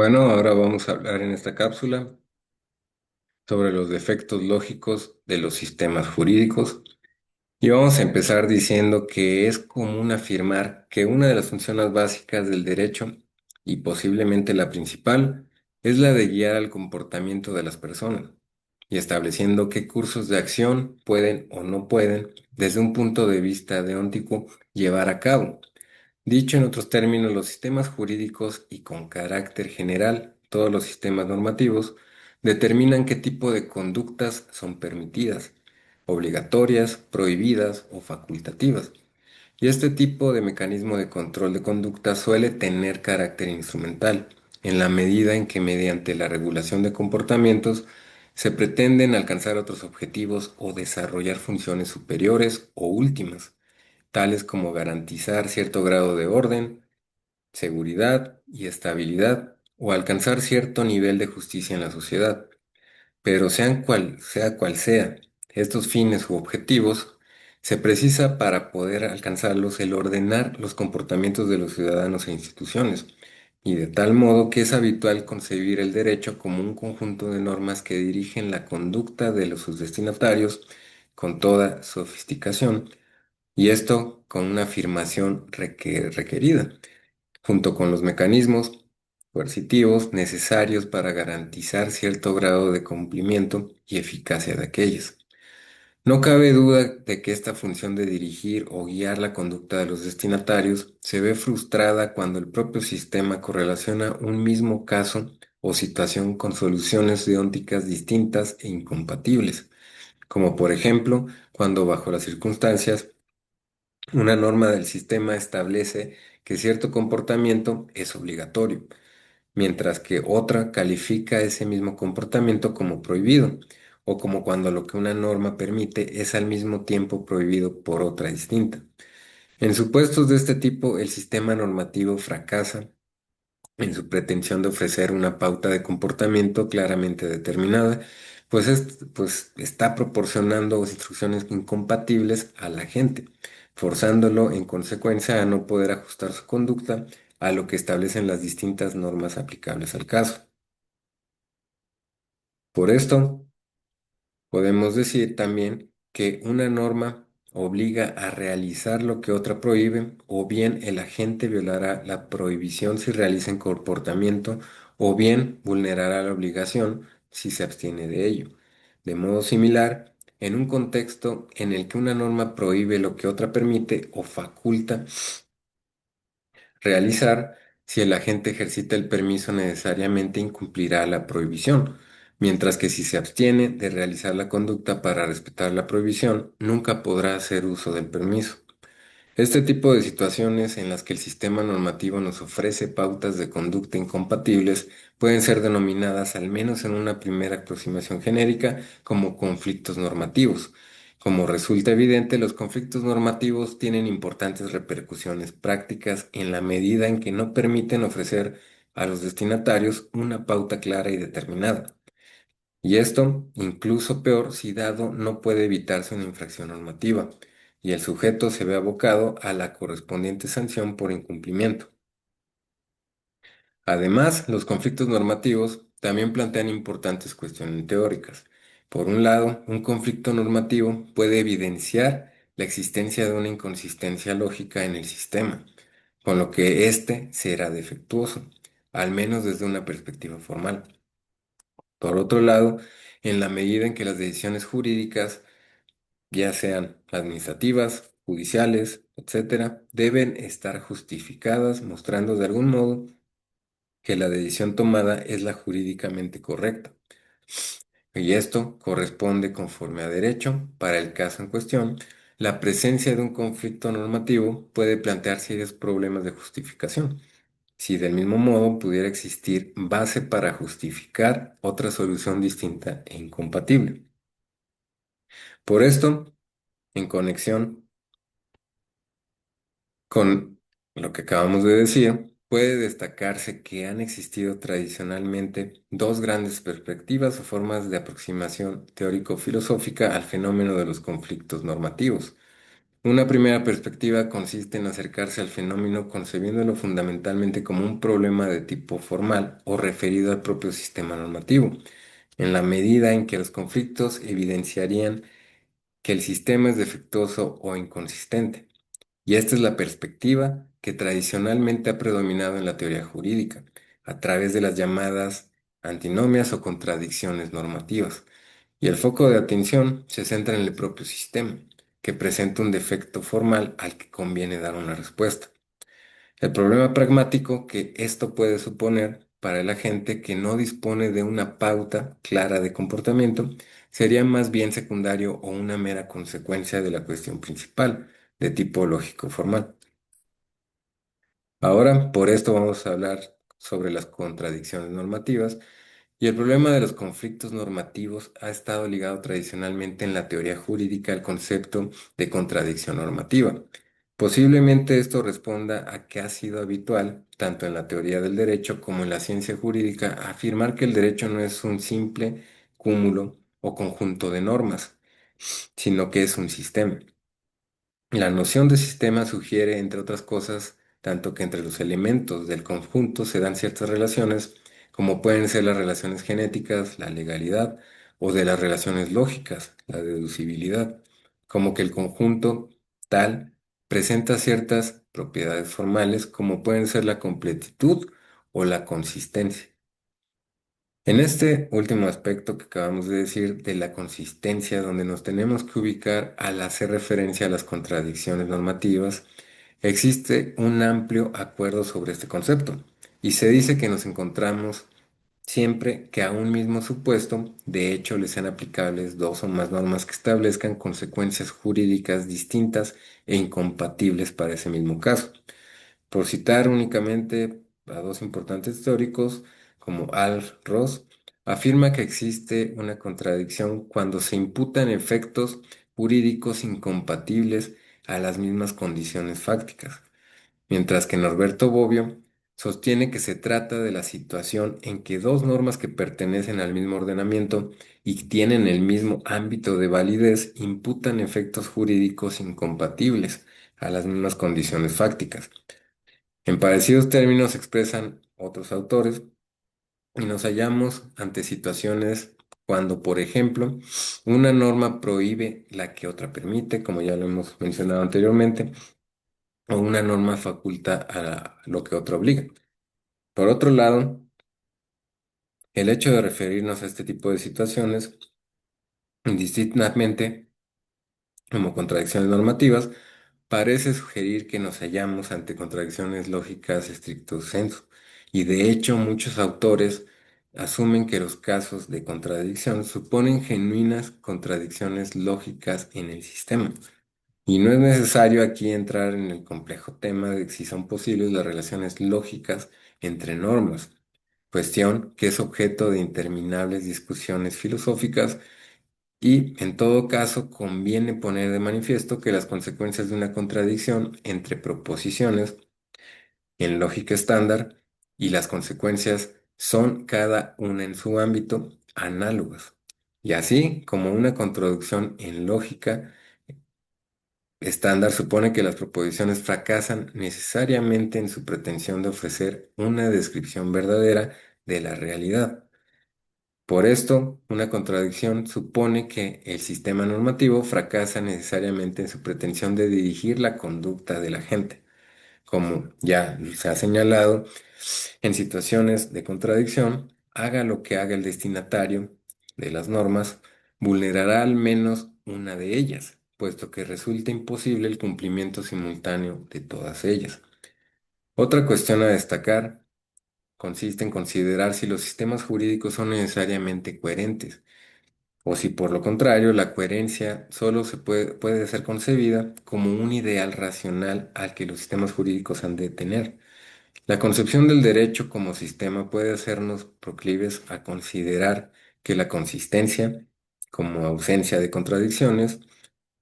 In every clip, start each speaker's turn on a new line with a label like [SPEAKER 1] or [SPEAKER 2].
[SPEAKER 1] Bueno, ahora vamos a hablar en esta cápsula sobre los defectos lógicos de los sistemas jurídicos y vamos a empezar diciendo que es común afirmar que una de las funciones básicas del derecho, y posiblemente la principal, es la de guiar al comportamiento de las personas y estableciendo qué cursos de acción pueden o no pueden, desde un punto de vista deontico, llevar a cabo. Dicho en otros términos, los sistemas jurídicos y con carácter general, todos los sistemas normativos, determinan qué tipo de conductas son permitidas, obligatorias, prohibidas o facultativas. Y este tipo de mecanismo de control de conducta suele tener carácter instrumental, en la medida en que mediante la regulación de comportamientos se pretenden alcanzar otros objetivos o desarrollar funciones superiores o últimas, tales como garantizar cierto grado de orden, seguridad y estabilidad, o alcanzar cierto nivel de justicia en la sociedad. Pero sea cual sea estos fines u objetivos, se precisa para poder alcanzarlos el ordenar los comportamientos de los ciudadanos e instituciones, y de tal modo que es habitual concebir el derecho como un conjunto de normas que dirigen la conducta de sus destinatarios con toda sofisticación, y esto con una afirmación requerida, junto con los mecanismos coercitivos necesarios para garantizar cierto grado de cumplimiento y eficacia de aquellas. No cabe duda de que esta función de dirigir o guiar la conducta de los destinatarios se ve frustrada cuando el propio sistema correlaciona un mismo caso o situación con soluciones deónticas distintas e incompatibles, como por ejemplo cuando bajo las circunstancias una norma del sistema establece que cierto comportamiento es obligatorio, mientras que otra califica ese mismo comportamiento como prohibido, o como cuando lo que una norma permite es al mismo tiempo prohibido por otra distinta. En supuestos de este tipo, el sistema normativo fracasa en su pretensión de ofrecer una pauta de comportamiento claramente determinada, pues está proporcionando instrucciones incompatibles a la gente, forzándolo en consecuencia a no poder ajustar su conducta a lo que establecen las distintas normas aplicables al caso. Por esto, podemos decir también que una norma obliga a realizar lo que otra prohíbe, o bien el agente violará la prohibición si realiza un comportamiento, o bien vulnerará la obligación si se abstiene de ello. De modo similar, en un contexto en el que una norma prohíbe lo que otra permite o faculta realizar, si el agente ejercita el permiso necesariamente incumplirá la prohibición, mientras que si se abstiene de realizar la conducta para respetar la prohibición, nunca podrá hacer uso del permiso. Este tipo de situaciones en las que el sistema normativo nos ofrece pautas de conducta incompatibles pueden ser denominadas, al menos en una primera aproximación genérica, como conflictos normativos. Como resulta evidente, los conflictos normativos tienen importantes repercusiones prácticas en la medida en que no permiten ofrecer a los destinatarios una pauta clara y determinada. Y esto, incluso peor, si dado no puede evitarse una infracción normativa y el sujeto se ve abocado a la correspondiente sanción por incumplimiento. Además, los conflictos normativos también plantean importantes cuestiones teóricas. Por un lado, un conflicto normativo puede evidenciar la existencia de una inconsistencia lógica en el sistema, con lo que éste será defectuoso, al menos desde una perspectiva formal. Por otro lado, en la medida en que las decisiones jurídicas, ya sean administrativas, judiciales, etcétera, deben estar justificadas, mostrando de algún modo que la decisión tomada es la jurídicamente correcta. Y esto corresponde conforme a derecho. Para el caso en cuestión, la presencia de un conflicto normativo puede plantear serios problemas de justificación, si del mismo modo pudiera existir base para justificar otra solución distinta e incompatible. Por esto, en conexión con lo que acabamos de decir, puede destacarse que han existido tradicionalmente dos grandes perspectivas o formas de aproximación teórico-filosófica al fenómeno de los conflictos normativos. Una primera perspectiva consiste en acercarse al fenómeno concebiéndolo fundamentalmente como un problema de tipo formal o referido al propio sistema normativo, en la medida en que los conflictos evidenciarían que el sistema es defectuoso o inconsistente. Y esta es la perspectiva que tradicionalmente ha predominado en la teoría jurídica, a través de las llamadas antinomias o contradicciones normativas. Y el foco de atención se centra en el propio sistema, que presenta un defecto formal al que conviene dar una respuesta. El problema pragmático que esto puede suponer para el agente que no dispone de una pauta clara de comportamiento sería más bien secundario o una mera consecuencia de la cuestión principal, de tipo lógico formal. Ahora, por esto vamos a hablar sobre las contradicciones normativas y el problema de los conflictos normativos ha estado ligado tradicionalmente en la teoría jurídica al concepto de contradicción normativa. Posiblemente esto responda a que ha sido habitual, tanto en la teoría del derecho como en la ciencia jurídica, afirmar que el derecho no es un simple cúmulo o conjunto de normas, sino que es un sistema. La noción de sistema sugiere, entre otras cosas, tanto que entre los elementos del conjunto se dan ciertas relaciones, como pueden ser las relaciones genéticas, la legalidad, o de las relaciones lógicas, la deducibilidad, como que el conjunto tal presenta ciertas propiedades formales, como pueden ser la completitud o la consistencia. En este último aspecto que acabamos de decir de la consistencia, donde nos tenemos que ubicar al hacer referencia a las contradicciones normativas, existe un amplio acuerdo sobre este concepto y se dice que nos encontramos siempre que a un mismo supuesto, de hecho, le sean aplicables dos o más normas que establezcan consecuencias jurídicas distintas e incompatibles para ese mismo caso. Por citar únicamente a dos importantes teóricos como Alf Ross, afirma que existe una contradicción cuando se imputan efectos jurídicos incompatibles a las mismas condiciones fácticas, mientras que Norberto Bobbio sostiene que se trata de la situación en que dos normas que pertenecen al mismo ordenamiento y tienen el mismo ámbito de validez imputan efectos jurídicos incompatibles a las mismas condiciones fácticas. En parecidos términos se expresan otros autores y nos hallamos ante situaciones cuando, por ejemplo, una norma prohíbe la que otra permite, como ya lo hemos mencionado anteriormente, o una norma faculta a lo que otra obliga. Por otro lado, el hecho de referirnos a este tipo de situaciones indistintamente como contradicciones normativas parece sugerir que nos hallamos ante contradicciones lógicas estricto sensu, y de hecho muchos autores asumen que los casos de contradicción suponen genuinas contradicciones lógicas en el sistema. Y no es necesario aquí entrar en el complejo tema de si son posibles las relaciones lógicas entre normas, cuestión que es objeto de interminables discusiones filosóficas y, en todo caso, conviene poner de manifiesto que las consecuencias de una contradicción entre proposiciones en lógica estándar y las consecuencias son cada una en su ámbito análogas. Y así como una contradicción en lógica estándar supone que las proposiciones fracasan necesariamente en su pretensión de ofrecer una descripción verdadera de la realidad. Por esto, una contradicción supone que el sistema normativo fracasa necesariamente en su pretensión de dirigir la conducta de la gente. Como ya se ha señalado, en situaciones de contradicción, haga lo que haga el destinatario de las normas, vulnerará al menos una de ellas, puesto que resulta imposible el cumplimiento simultáneo de todas ellas. Otra cuestión a destacar consiste en considerar si los sistemas jurídicos son necesariamente coherentes o si por lo contrario la coherencia solo puede ser concebida como un ideal racional al que los sistemas jurídicos han de tener. La concepción del derecho como sistema puede hacernos proclives a considerar que la consistencia, como ausencia de contradicciones,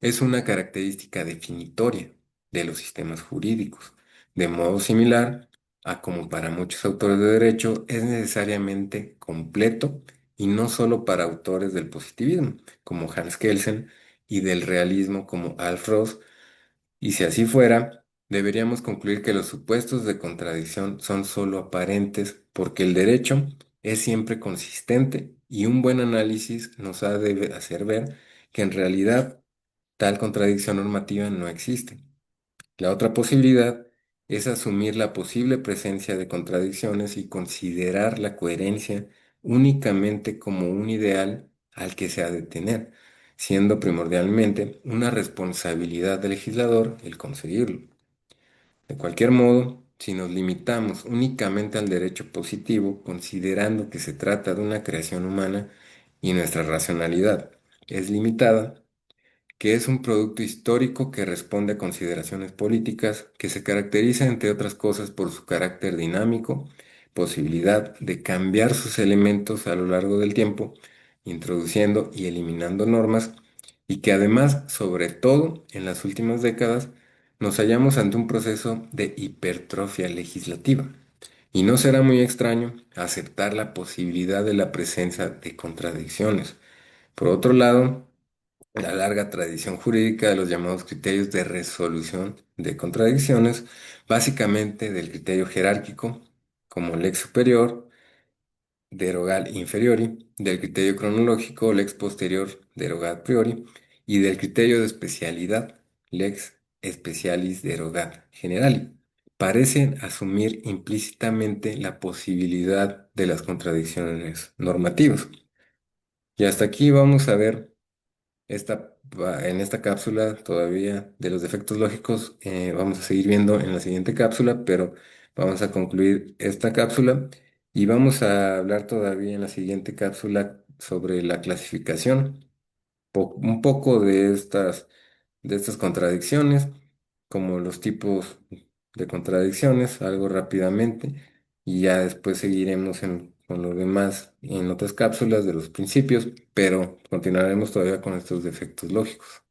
[SPEAKER 1] es una característica definitoria de los sistemas jurídicos, de modo similar a como para muchos autores de derecho es necesariamente completo y no solo para autores del positivismo, como Hans Kelsen, y del realismo como Alf Ross, Y si así fuera, deberíamos concluir que los supuestos de contradicción son solo aparentes porque el derecho es siempre consistente y un buen análisis nos ha de hacer ver que en realidad tal contradicción normativa no existe. La otra posibilidad es asumir la posible presencia de contradicciones y considerar la coherencia únicamente como un ideal al que se ha de tener, siendo primordialmente una responsabilidad del legislador el conseguirlo. De cualquier modo, si nos limitamos únicamente al derecho positivo, considerando que se trata de una creación humana y nuestra racionalidad es limitada, que es un producto histórico que responde a consideraciones políticas, que se caracteriza, entre otras cosas, por su carácter dinámico, posibilidad de cambiar sus elementos a lo largo del tiempo, introduciendo y eliminando normas, y que además, sobre todo en las últimas décadas, nos hallamos ante un proceso de hipertrofia legislativa. Y no será muy extraño aceptar la posibilidad de la presencia de contradicciones. Por otro lado, la larga tradición jurídica de los llamados criterios de resolución de contradicciones, básicamente del criterio jerárquico, como lex superior, derogat inferiori, del criterio cronológico, lex posterior, derogat priori, y del criterio de especialidad, lex specialis derogat generali. Parecen asumir implícitamente la posibilidad de las contradicciones normativas. Y hasta aquí vamos a ver en esta cápsula todavía de los defectos lógicos, vamos a seguir viendo en la siguiente cápsula, pero vamos a concluir esta cápsula y vamos a hablar todavía en la siguiente cápsula sobre la clasificación, un poco de estas contradicciones, como los tipos de contradicciones, algo rápidamente, y ya después seguiremos con lo demás en otras cápsulas de los principios, pero continuaremos todavía con estos defectos lógicos.